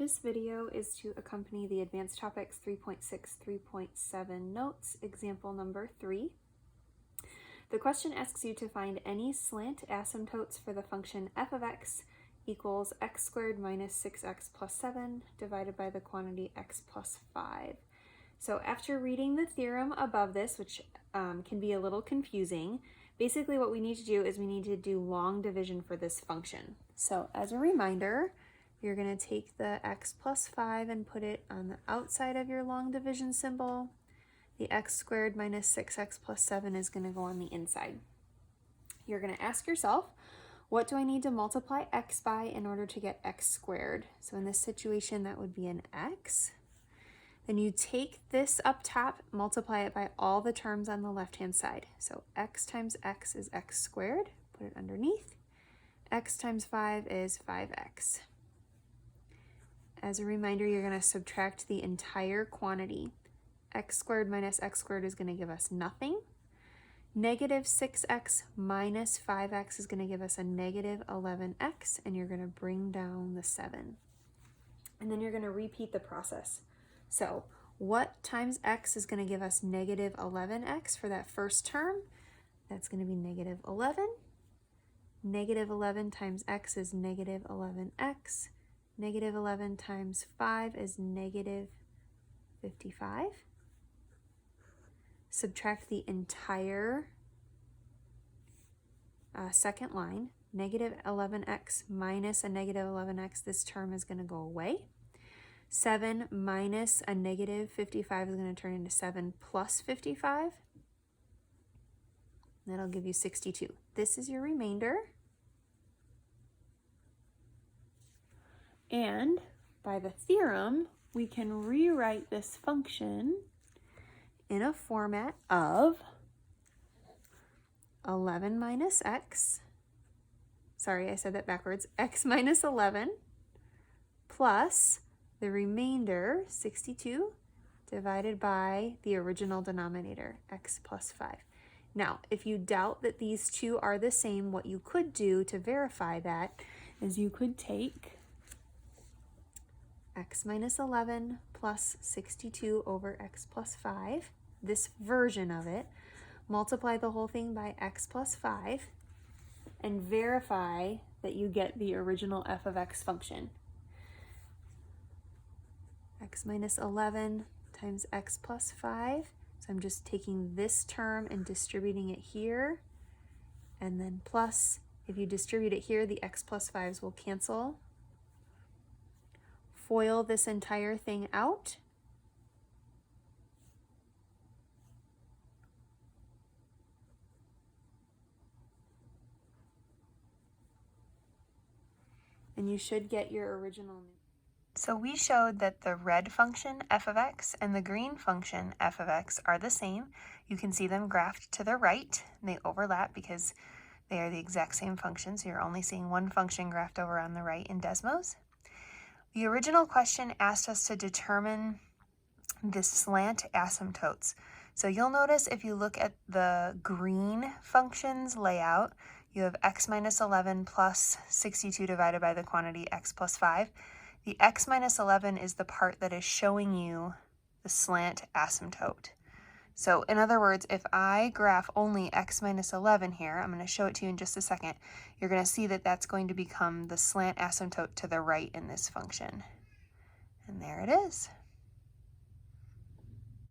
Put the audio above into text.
This video is to accompany the Advanced Topics 3.6 3.7 notes, example number 3. The question asks you to find any slant asymptotes for the function f of x equals x squared minus 6x plus 7 divided by the quantity x plus 5. So after reading the theorem above this, which can be a little confusing, basically what we need to do is we need to do long division for this function. So as a reminder, you're going to take the x plus 5 and put it on the outside of your long division symbol. The x squared minus 6x plus 7 is going to go on the inside. You're going to ask yourself, what do I need to multiply x by in order to get x squared? So in this situation, that would be an x. Then you take this up top, multiply it by all the terms on the left-hand side. So x times x is x squared, put it underneath. X times 5 is 5x. As a reminder, you're going to subtract the entire quantity. X squared minus x squared is going to give us nothing. Negative 6x minus 5x is going to give us a negative 11x, and you're going to bring down the 7. And then you're going to repeat the process. So what times x is going to give us negative 11x for that first term? That's going to be negative 11. Negative 11 times x is negative 11x. Negative 11 times 5 is negative 55. Subtract the entire second line. Negative 11x minus a negative 11x, this term is going to go away. 7 minus a negative 55 is going to turn into 7 plus 55. That'll give you 62. This is your remainder. And by the theorem, we can rewrite this function in a format of 11 minus x, sorry, I said that backwards, x minus 11 plus the remainder, 62, divided by the original denominator, x plus 5. Now, if you doubt that these two are the same, what you could do to verify that is you could take x minus 11 plus 62 over x plus 5, this version of it, multiply the whole thing by x plus 5, and verify that you get the original f of x function. X minus 11 times x plus 5, so I'm just taking this term and distributing it here, and then plus, if you distribute it here, the x plus 5s will cancel. Foil this entire thing out. And you should get your original. So we showed that the red function f of x and the green function f of x are the same. You can see them graphed to the right. They overlap because they are the exact same function, so you're only seeing one function graphed over on the right in Desmos. The original question asked us to determine the slant asymptotes. So you'll notice if you look at the green function's layout, you have x minus 11 plus 62 divided by the quantity x plus 5. The x minus 11 is the part that is showing you the slant asymptote. So in other words, if I graph only x minus 11 here, I'm going to show it to you in just a second, you're going to see that that's going to become the slant asymptote to the right in this function. And there it is.